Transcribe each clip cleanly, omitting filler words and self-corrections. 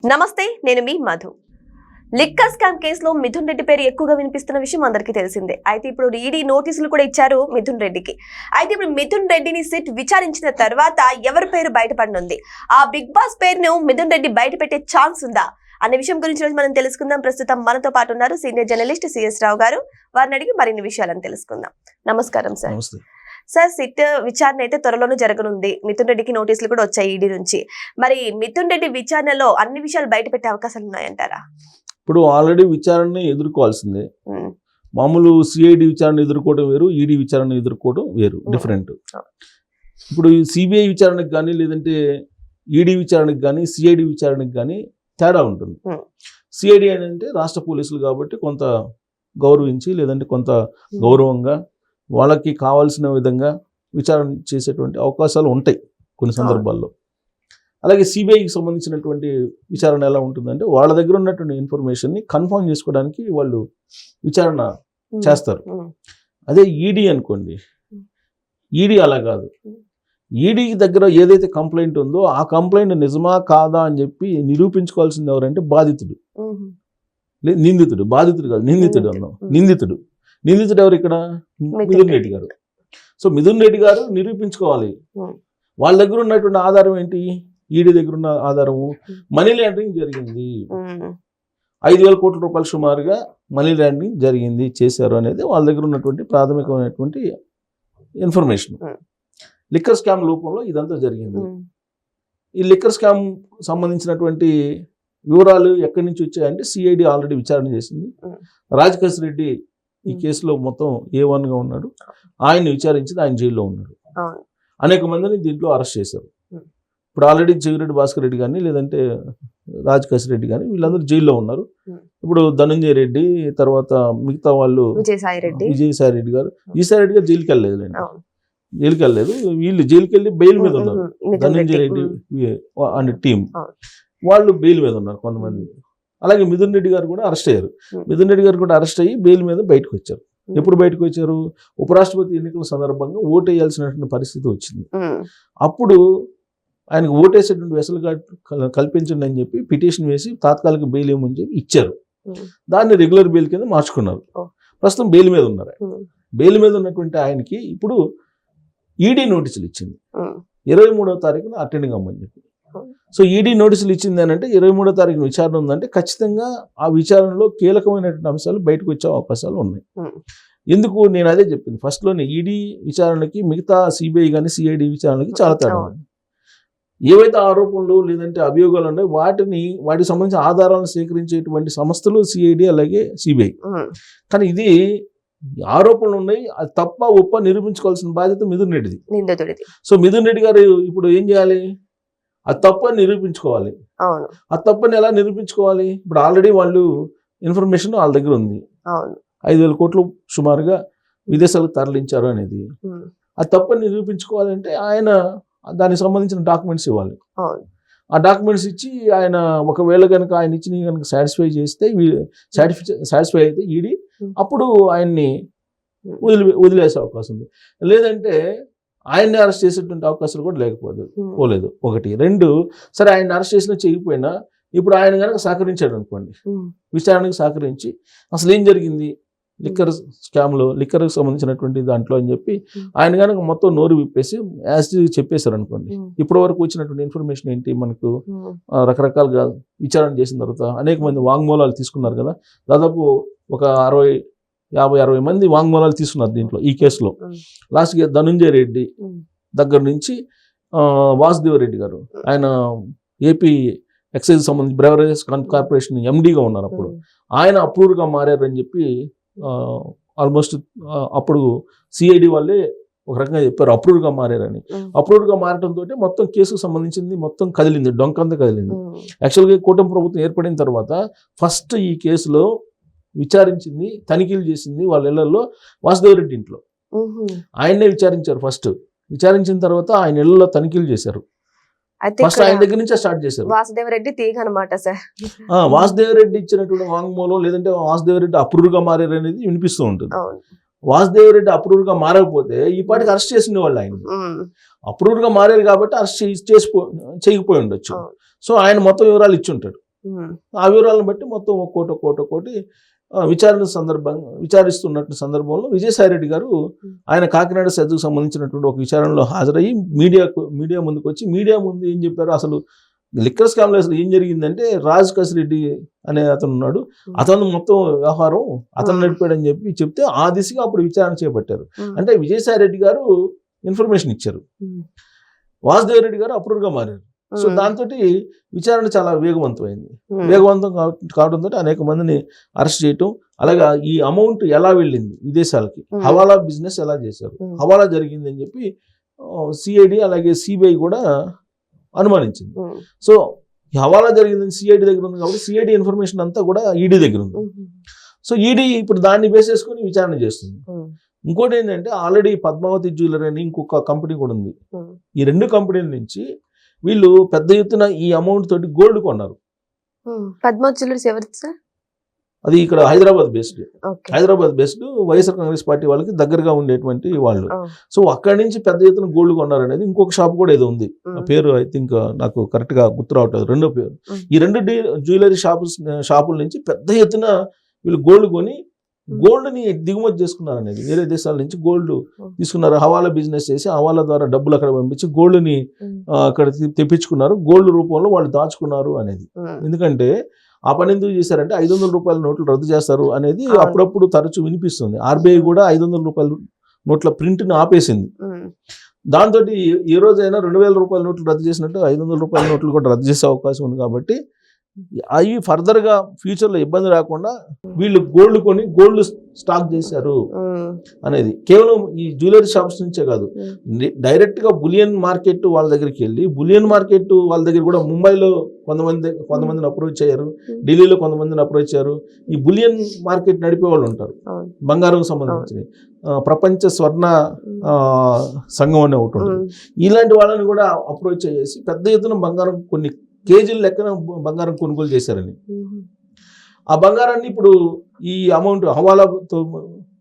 నమస్తే, నేను మీ Madhu. Liquor scam కేసులో మిథున్ రెడ్డి పేరు ఎక్కువగా వినిపిస్తున్న విషయం అందరికీ తెలిసిందే. అయితే ఇప్పుడు ఈడీ నోటీసులు కూడా ఇచ్చారు మిథున్ రెడ్డికి. అయితే ఇప్పుడు మిథున్ రెడ్డిని సిట్ విచారించిన తర్వాత ఎవరి పేరు బయటపడనుంది, ఆ బిగ్ బాస్ పేరును మిథున్ రెడ్డి బయట పెట్టే ఛాన్స్ ఉందా అనే విషయం గురించి రోజు మనం తెలుసుకుందాం. ప్రస్తుతం మనతో పాటు ఉన్నారు సీనియర్ జర్నలిస్ట్ సిఎస్ రావు గారు. వారిని అడిగి మరిన్ని విషయాలను తెలుసుకుందాం. నమస్కారం సార్. సార్, సిట్ విచారణ అయితే త్వరలోనే జరగనుంది. మిథున్ రెడ్డికి నోటీసులు కూడా వచ్చాయి ఈడీ నుంచి. మరి మిథున్ రెడ్డి విచారణలో అన్ని విషయాలు బయట పెట్టే అవకాశాలు ఉన్నాయంటారా? ఇప్పుడు ఆల్రెడీ విచారణని ఎదుర్కోవాల్సిందే. మామూలు సిఐడి విచారణ ఎదుర్కోవడం వేరు, ఈడీ విచారణ ఎదుర్కోవడం వేరు, డిఫరెంట్. ఇప్పుడు సిబిఐ విచారణకు కానీ లేదంటే ఈడీ విచారణకు కానీ సిఐడి విచారణకు కానీ తేడా ఉంటుంది. సిఐడి అంటే రాష్ట్ర పోలీసులు కాబట్టి కొంత గౌరవించి లేదంటే కొంత గౌరవంగా వాళ్ళకి కావాల్సిన విధంగా విచారణ చేసేటువంటి అవకాశాలు ఉంటాయి కొన్ని సందర్భాల్లో. అలాగే సిబిఐకి సంబంధించినటువంటి విచారణ ఎలా ఉంటుందంటే వాళ్ళ దగ్గర ఉన్నటువంటి ఇన్ఫర్మేషన్ని కన్ఫర్మ్ చేసుకోవడానికి వాళ్ళు విచారణ చేస్తారు. అదే ఈడీ అనుకోండి, ఈడీ అలా కాదు. ఈడీ దగ్గర ఏదైతే కంప్లైంట్ ఉందో ఆ కంప్లైంట్ నిజమా కాదా అని చెప్పి నిరూపించుకోవాల్సింది ఎవరంటే బాధితుడు, నిందితుడు. బాధితుడు కాదు, నిందితుడు అన్నాం. నిందితుడు ఎవరు ఇక్కడ? మిథున్ రెడ్డి గారు. సో మిథున్ రెడ్డి గారు నిరూపించుకోవాలి. వాళ్ళ దగ్గర ఉన్నటువంటి ఆధారం ఏంటి? ఈడీ దగ్గర ఉన్న ఆధారము మనీ లాండరింగ్ జరిగింది, 5,000 కోట్ల రూపాయలు సుమారుగా మనీ లాండరింగ్ జరిగింది, చేశారు అనేది వాళ్ళ దగ్గర ఉన్నటువంటి ప్రాథమికమైనటువంటి ఇన్ఫర్మేషన్. లిక్కర్ స్కామ్ రూపంలో ఇదంతా జరిగింది. ఈ లిక్కర్ స్కామ్ సంబంధించినటువంటి వివరాలు ఎక్కడి నుంచి వచ్చాయంటే సిఐడి ఆల్రెడీ విచారణ చేసింది. రాజకేశ్ రెడ్డి ఈ కేసులో మొత్తం A1గా ఉన్నాడు. ఆయన్ని విచారించింది, ఆయన జైల్లో ఉన్నాడు. అనేక మందిని దీంట్లో అరెస్ట్ చేశారు. ఇప్పుడు ఆల్రెడీ జగిరెడ్డి భాస్కర్ రెడ్డి కానీ లేదంటే రాజకేశ్ రెడ్డి కానీ వీళ్ళందరూ జైల్లో ఉన్నారు. ఇప్పుడు ధనంజయ రెడ్డి తర్వాత మిగతా వాళ్ళు విజయసాయి రెడ్డి గారు జైలుకి వెళ్ళలేదు. వీళ్ళు జైలుకి వెళ్ళి బెయిల్ మీద ఉన్నారు. ధనంజయ రెడ్డి అండ్ టీం వాళ్ళు బెయిల్ మీద ఉన్నారు కొంతమంది. అలాగే మిథున్ రెడ్డి గారు కూడా అరెస్ట్ అయ్యారు. మిథున్ రెడ్డి గారు కూడా అరెస్ట్ అయ్యి బెయిల్ మీద బయటకు వచ్చారు. ఎప్పుడు బయటకు వచ్చారు? ఉపరాష్ట్రపతి ఎన్నికల సందర్భంగా ఓటు వేయాల్సినటువంటి పరిస్థితి వచ్చింది. అప్పుడు ఆయనకు ఓటేసేటువంటి వెసులు కల్పించండి అని చెప్పి పిటిషన్ వేసి తాత్కాలిక బెయిల్ ఏమని చెప్పి ఇచ్చారు. దాన్ని రెగ్యులర్ బెయిల్ కింద మార్చుకున్నారు. ప్రస్తుతం బెయిల్ మీద ఉన్నారు. బెయిల్ మీద ఉన్నటువంటి ఆయనకి ఇప్పుడు ఈడీ నోటీసులు ఇచ్చింది 23వ తారీఖున అటెండింగ్ అమ్మని చెప్పి. సో ఈడీ నోటీసులు ఇచ్చింది అని అంటే 23వ తారీఖున విచారణ ఉందంటే ఖచ్చితంగా ఆ విచారణలో కీలకమైనటువంటి అంశాలు బయటకు వచ్చే అవకాశాలు ఉన్నాయి. ఎందుకు నేను అదే చెప్పింది ఫస్ట్లోనే, ఈడీ విచారణకి మిగతా సిబిఐ కానీ సిఐడి విచారణకి చాలా తేడా ఉంది. ఏవైతే ఆరోపణలు లేదంటే అభియోగాలు ఉన్నాయో వాటికి సంబంధించిన ఆధారాలను సేకరించేటువంటి సంస్థలు సిఐడి అలాగే సిబిఐ. కానీ ఇది ఆరోపణలు ఉన్నాయి, అది తప్ప ఒప్ప నిరూపించుకోవాల్సిన బాధ్యత మిథున్ రెడ్డిది. సో మిథున్ రెడ్డి గారు ఇప్పుడు ఏం చేయాలి? అది తప్పని నిరూపించుకోవాలి. అది తప్పని ఎలా నిరూపించుకోవాలి? ఇప్పుడు ఆల్రెడీ వాళ్ళు ఇన్ఫర్మేషన్ వాళ్ళ దగ్గర ఉంది, 5,000 కోట్లు సుమారుగా విదేశాలకు తరలించారు అనేది. అది తప్పని నిరూపించుకోవాలంటే ఆయన దానికి సంబంధించిన డాక్యుమెంట్స్ ఇవ్వాలి. ఆ డాక్యుమెంట్స్ ఇచ్చి ఆయన ఒకవేళ కనుక ఆయన ఇచ్చిన కనుక సాటిస్ఫై అయితే ఈడీ అప్పుడు ఆయన్ని వదిలేసే అవకాశం ఉంది. లేదంటే ఆయన్ని అరెస్ట్ చేసేటువంటి అవకాశాలు కూడా పోలేదు. 1, 2 సరే ఆయన్ని అరెస్ట్ చేసినా చేయకపోయినా ఇప్పుడు ఆయన కనుక సహకరించాడు అనుకోండి, విచారణకు సహకరించి అసలు ఏం జరిగింది లిక్కర్ స్కామ్లో, లిక్కర్కి సంబంధించినటువంటి దాంట్లో అని చెప్పి ఆయన కనుక మొత్తం నోరు విప్పేసి చెప్పేశారు అనుకోండి. ఇప్పటి వరకు వచ్చినటువంటి ఇన్ఫర్మేషన్ ఏంటి, మనకు రకరకాలుగా విచారణ చేసిన తర్వాత అనేక మంది వాంగ్మూలాలు తీసుకున్నారు కదా, దాదాపు ఒక 50-60 మంది వాంగ్మూలాలు తీసుకున్నారు దీంట్లో ఈ కేసులో. లాస్ట్గా ధనంజయ రెడ్డి దగ్గర నుంచి వాసుదేవ్ రెడ్డి గారు, ఆయన ఏపీ ఎక్సైజ్ సంబంధించి బ్రెవరేజెస్ కార్పొరేషన్ ఎండీగా ఉన్నారు. అప్పుడు ఆయన అప్రూవర్గా మారారని చెప్పి ఆల్మోస్ట్ అప్పుడు సిఐడి వాళ్ళే ఒక రకంగా చెప్పారు అప్రూవర్గా మారారని. అప్రూవర్గా మారడంతో మొత్తం కేసుకు సంబంధించింది మొత్తం కదిలింది, డొంకంతా కదిలింది. యాక్చువల్గా కూటమి ప్రభుత్వం ఏర్పడిన తర్వాత ఫస్ట్ ఈ కేసులో విచారించింది, తనిఖీలు చేసింది వాళ్ళ ఇళ్లలో వాసుదేవ్ రెడ్డి ఇంట్లో. ఆయన్నే విచారించారు ఫస్ట్. విచారించిన తర్వాత ఆయన ఇళ్లలో తనిఖీలు చేశారు. ఫస్ట్ ఆయన దగ్గర నుంచే స్టార్ట్ చేశారు. వాసుదేవ్ రెడ్డి తీగ అనమాట సార్. వాసుదేవ్ రెడ్డి ఇచ్చినటువంటి వాంగ్మూలం లేదంటే వాసుదేవ్ రెడ్డి అప్రూవర్గా మారారు అనేది వినిపిస్తూ ఉంటుంది. వాసుదేవ్ రెడ్డి అప్రూవర్గా మారకపోతే ఈ పాటికి అరెస్ట్ చేసిన వాళ్ళు ఆయన. అప్రూవర్గా మారారు కాబట్టి అరెస్ట్ చేయకపోయి ఉండొచ్చు. సో ఆయన మొత్తం వివరాలు ఇచ్చి ఉంటాడు. ఆ వివరాలను బట్టి మొత్తం ఒక్కోటి విచారిస్తున్నట్టు సందర్భంలో విజయసాయి రెడ్డి గారు ఆయన కాకినాడ సెజ్కు సంబంధించినటువంటి ఒక విచారణలో హాజరయ్యి మీడియా ముందుకు వచ్చి మీడియా ముందు ఏం చెప్పారు, అసలు లిక్కర్ స్కామ్లో అసలు ఏం జరిగిందంటే రాజ్ కసిరెడ్డి అనే అతను ఉన్నాడు, అతను మొత్తం వ్యవహారం అతను నడిపాడని చెప్తే ఆ దిశగా అప్పుడు విచారణ చేపట్టారు. అంటే విజయసాయి రెడ్డి గారు ఇన్ఫర్మేషన్ ఇచ్చారు, వాసుదేవ్ రెడ్డి గారు అప్రూవ్గా మారారు. సో దాంతో విచారణ చాలా వేగవంతమైంది. వేగవంతం కావడంతో అనేక మందిని అరెస్ట్ చేయటం, అలాగా ఈ అమౌంట్ ఎలా వెళ్ళింది విదేశాలకి, హవాలా బిజినెస్ ఎలా చేశారు, హవాలా జరిగింది అని చెప్పి సిఐడి అలాగే సిబిఐ కూడా అనుమానించింది. సో ఈ హవాలా జరిగిందని సిఐడి దగ్గర ఉంది కాబట్టి సిఐడి ఇన్ఫర్మేషన్ అంతా కూడా ఈడీ దగ్గర ఉంది. సో ఈడీ ఇప్పుడు దాన్ని బేస్ చేసుకుని విచారణ చేస్తుంది. ఇంకోటి ఏంటంటే ఆల్రెడీ పద్మావతి జ్యువెలరీ అని ఇంకొక కంపెనీ కూడా ఉంది. ఈ రెండు కంపెనీల నుంచి వీళ్ళు పెద్ద ఎత్తున ఈ అమౌంట్ తోటి గోల్డ్ కొన్నారు. పద్మావతి జ్యువెలర్స్ ఎవరు సార్? అది ఇక్కడ హైదరాబాద్ బేస్డ్ వైఎస్ఆర్ కాంగ్రెస్ పార్టీ వాళ్ళకి దగ్గరగా ఉండేటువంటి వాళ్ళు. సో అక్కడి నుంచి పెద్ద ఎత్తున గోల్డ్ కొన్నారు అనేది ఇంకొక షాప్ కూడా ఏదో ఉంది, పేరు ఐ థింక్ నాకు కరెక్ట్ గా గుర్తు రావట్లేదు రెండో పేరు. ఈ రెండు జ్యువెలరీ షాపుల నుంచి పెద్ద ఎత్తున వీళ్ళు గోల్డ్ కొని గోల్డ్ని దిగుమతి చేసుకున్నారు అనేది, వేరే దేశాల నుంచి గోల్డ్ తీసుకున్నారు, హవాలా బిజినెస్ చేసి హవాలా ద్వారా డబ్బులు అక్కడ పంపించి గోల్డ్ని అక్కడ తెప్పించుకున్నారు, గోల్డ్ రూపంలో వాళ్ళు దాచుకున్నారు అనేది. ఎందుకంటే ఆ పని ఎందుకు చేశారంటే 500 రూపాయల నోట్లు రద్దు చేస్తారు అనేది అప్పుడప్పుడు తరచూ వినిపిస్తుంది. ఆర్బీఐ కూడా 500 రూపాయల నోట్ల ప్రింట్ని ఆపేసింది. దాంతో ఈ రోజైనా 2000 రూపాయల నోట్లు రద్దు చేసినట్టు 500 రూపాయల నోట్లు కూడా రద్దు చేసే అవకాశం ఉంది. కాబట్టి అవి ఫర్దర్గా ఫ్యూచర్లో ఇబ్బంది రాకుండా వీళ్ళు గోల్డ్ కొని గోల్డ్ స్టాక్ చేశారు అనేది కేవలం ఈ జ్యువెలరీ షాప్స్ నుంచే కాదు, డైరెక్ట్గా బులియన్ మార్కెట్ వాళ్ళ దగ్గరికి వెళ్ళి బులియన్ మార్కెట్ వాళ్ళ దగ్గర కూడా ముంబైలో కొంతమందిని అప్రోచ్ అయ్యారు, ఢిల్లీలో కొంతమందిని అప్రోచ్ అయ్యారు. ఈ బులియన్ మార్కెట్ నడిపే వాళ్ళు ఉంటారు, బంగారం సంబంధించి ప్రపంచ స్వర్ణ సంఘం అనే ఒకటి ఉంటుంది. ఇలాంటి వాళ్ళని కూడా అప్రోచ్ అయ్యేసి పెద్ద ఎత్తున బంగారం కొన్ని కేజీల లెక్కన బంగారం కొనుగోలు చేశారని, ఆ బంగారాన్ని ఇప్పుడు ఈ అమౌంట్ హవాలాతో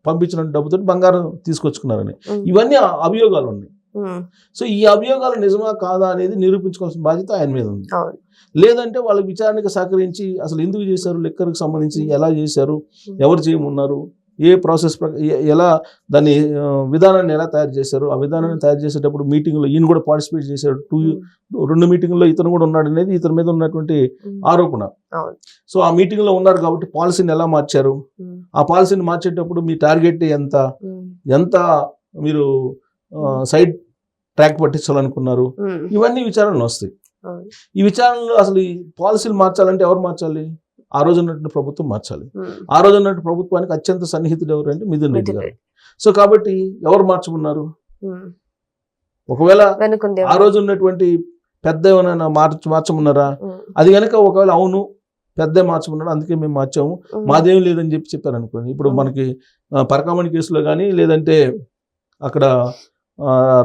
పంపించిన డబ్బుతో బంగారం తీసుకొచ్చుకున్నారని, ఇవన్నీ అభియోగాలు ఉన్నాయి. సో ఈ అభియోగాలు నిజమా కాదా అనేది నిరూపించుకోవాల్సిన బాధ్యత ఆయన మీద ఉంది. లేదంటే వాళ్ళ విచారణకు సహకరించి అసలు ఎందుకు చేశారు, లెక్కర్కి సంబంధించి ఎలా చేశారు, ఎవరు చేయమన్నారు, ఏ ప్రాసెస్ ఎలా దాన్ని విధానాన్ని ఎలా తయారు చేశారు, ఆ విధానాన్ని తయారు చేసేటప్పుడు మీటింగ్లో ఈయన కూడా పార్టిసిపేట్ చేశాడు, 2 మీటింగ్లో ఇతను కూడా ఉన్నాడు అనేది ఇతని మీద ఉన్నటువంటి ఆరోపణ. సో ఆ మీటింగ్లో ఉన్నారు కాబట్టి పాలసీని ఎలా మార్చారు, ఆ పాలసీని మార్చేటప్పుడు మీ టార్గెట్ ఎంత మీరు సైడ్ ట్రాక్ పట్టించాలనుకున్నారు, ఇవన్నీ విచారణలు వస్తాయి. ఈ విచారణలో అసలు ఈ పాలసీలు మార్చాలంటే ఎవరు మార్చాలి, ఆ రోజు ఉన్నటువంటి ప్రభుత్వం మార్చాలి. ఆ రోజు ఉన్నటువంటి ప్రభుత్వానికి అత్యంత సన్నిహితుడు ఎవరు అంటే మిథున్ రెడ్డి గారు. సో కాబట్టి ఎవరు మార్చమన్నారు, ఒకవేళ ఆ రోజు ఉన్నటువంటి పెద్ద ఏమైనా మార్చమన్నారా, అది కనుక ఒకవేళ అవును పెద్ద మార్చమన్నాడు అందుకే మేము మార్చాము మాదేం లేదని చెప్పారు అనుకోండి. ఇప్పుడు మనకి పరకామణి కేసులో కానీ లేదంటే అక్కడ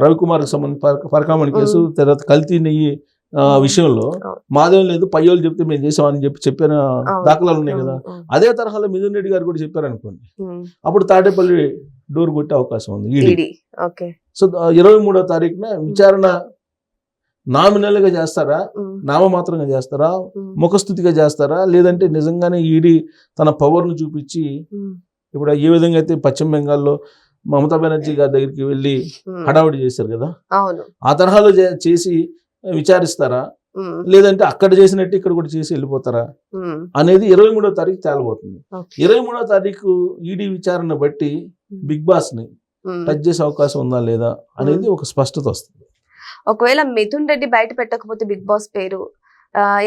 రవికుమార్కి సంబంధించి పరకామణి కేసు, తర్వాత కల్తీ నెయ్యి విషయంలో మాదేం లేదు పయ్యోళ్ళు చెప్తే మేము చేసామని చెప్పిన దాఖలాలు ఉన్నాయి కదా, అదే తరహాలో మిథున్ రెడ్డి గారు కూడా చెప్పారు అనుకోండి, అప్పుడు తాడేపల్లి డోర్ కొట్టే అవకాశం ఉంది ఈడీ. సో 23వ తారీఖున విచారణ నామినల్గా చేస్తారా, నామమాత్రంగా చేస్తారా, ముఖస్థుతిగా చేస్తారా, లేదంటే నిజంగానే ఈడీ తన పవర్ను చూపించి ఇప్పుడు ఏ విధంగా అయితే పశ్చిమ బెంగాల్లో మమతా బెనర్జీ గారి దగ్గరికి వెళ్ళి హడావుడి చేశారు కదా, ఆ తరహాలో చేసి విచారిస్తారా, లేదంటే అక్కడ చేసినట్టు ఇక్కడ కూడా చేసి వెళ్ళిపోతారా అనేది 23వ తారీఖు తేలబోతుంది. 23వ తారీఖు ఈడీ విచారణ బట్టి బిగ్ బాస్ ని టచ్ చేసే అవకాశం ఉందా లేదా అనేది ఒక స్పష్టత వస్తుంది. ఒకవేళ మిథున్ రెడ్డి బయట పెట్టకపోతే బిగ్ బాస్ పేరు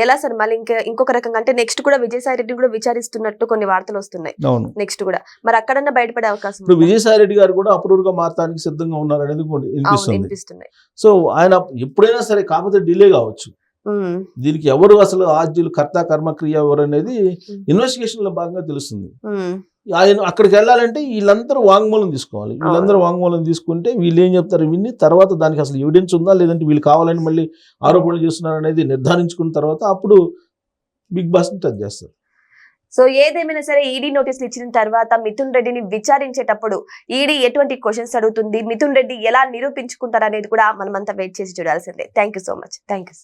ఎలా సార్ మళ్ళీ ఇంకొక రకంగా అంటే నెక్స్ట్ కూడా విజయసాయి రెడ్డి కూడా విచారిస్తున్నట్టు కొన్ని వార్తలు వస్తున్నాయి. అవును, నెక్స్ట్ కూడా మరి అక్కడన్నా బయటపడే అవకాశం. ఇప్పుడు విజయసాయి రెడ్డి గారు కూడా అప్రూవ్గా మారడానికి సిద్ధంగా ఉన్నారు అనేది వినిపిస్తుంది. సో ఆయన ఎప్పుడైనా సరే కాకపోతే డిలే కావచ్చు. దీనికి ఎవరు అసలు ఆద్యులు కర్త కర్మక్రియ ఎవరు అనేది ఇన్వెస్టిగేషన్ లో భాగంగా తెలుస్తుంది. ఆయన అక్కడికి వెళ్ళాలంటే వీళ్ళందరూ వాంగ్మూలం తీసుకోవాలి. వీళ్ళందరూ వాంగ్మూలం తీసుకుంటే వీళ్ళు ఏం చెప్తారు విని తర్వాత దానికి అసలు ఎవిడెన్స్ ఉందా లేదంటే వీళ్ళు కావాలని మళ్ళీ ఆరోపణలు చేస్తున్నారు అనేది నిర్ధారించుకున్న తర్వాత అప్పుడు బిగ్ బాస్ ని టచ్ చేస్తారు. సో ఏదేమైనా సరే ఈడీ నోటీసులు ఇచ్చిన తర్వాత మిథున్ రెడ్డిని విచారించేటప్పుడు ఈడీ ఎటువంటి క్వశ్చన్స్ అడుగుతుంది, మిథున్ రెడ్డి ఎలా నిరూపించుకుంటారు అనేది కూడా మనమంతా వెయిట్ చేసి చూడాల్సిందే. Thank you so much. Thank you.